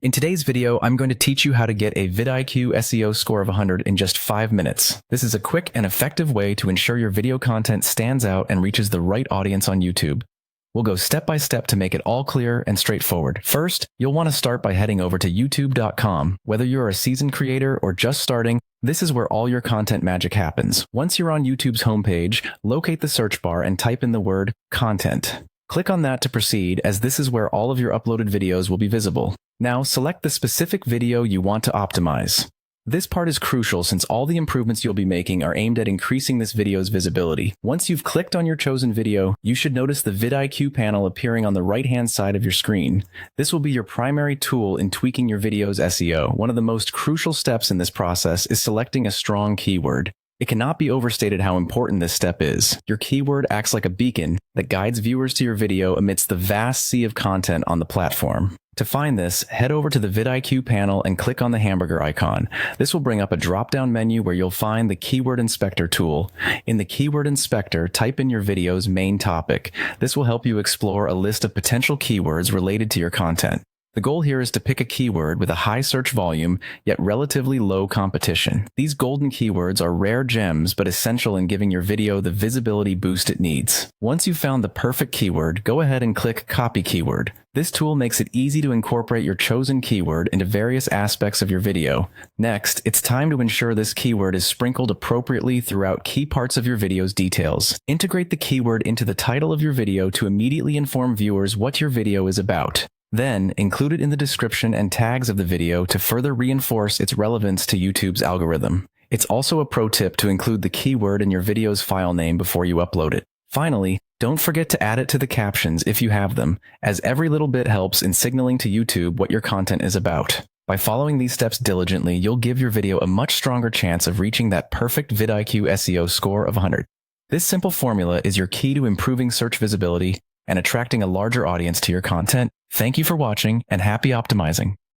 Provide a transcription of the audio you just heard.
In today's video, I'm going to teach you how to get a vidIQ SEO score of 100 in just 5 minutes. This is a quick and effective way to ensure your video content stands out and reaches the right audience on YouTube. We'll go step by step to make it all clear and straightforward. First, you'll want to start by heading over to youtube.com. Whether you're a seasoned creator or just starting, this is where all your content magic happens. Once you're on YouTube's homepage, locate the search bar and type in the word content. Click on that to proceed, as this is where all of your uploaded videos will be visible. Now, select the specific video you want to optimize. This part is crucial since all the improvements you'll be making are aimed at increasing this video's visibility. Once you've clicked on your chosen video, you should notice the vidIQ panel appearing on the right-hand side of your screen. This will be your primary tool in tweaking your video's SEO. One of the most crucial steps in this process is selecting a strong keyword. It cannot be overstated how important this step is. Your keyword acts like a beacon that guides viewers to your video amidst the vast sea of content on the platform. To find this, head over to the vidIQ panel and click on the hamburger icon. This will bring up a drop-down menu where you'll find the Keyword Inspector tool. In the Keyword Inspector, type in your video's main topic. This will help you explore a list of potential keywords related to your content. The goal here is to pick a keyword with a high search volume, yet relatively low competition. These golden keywords are rare gems, but essential in giving your video the visibility boost it needs. Once you've found the perfect keyword, go ahead and click Copy Keyword. This tool makes it easy to incorporate your chosen keyword into various aspects of your video. Next, it's time to ensure this keyword is sprinkled appropriately throughout key parts of your video's details. Integrate the keyword into the title of your video to immediately inform viewers what your video is about. Then, include it in the description and tags of the video to further reinforce its relevance to YouTube's algorithm. It's also a pro tip to include the keyword in your video's file name before you upload it. Finally, don't forget to add it to the captions if you have them, as every little bit helps in signaling to YouTube what your content is about. By following these steps diligently, you'll give your video a much stronger chance of reaching that perfect vidIQ SEO score of 100. This simple formula is your key to improving search visibility and attracting a larger audience to your content. Thank you for watching, and happy optimizing.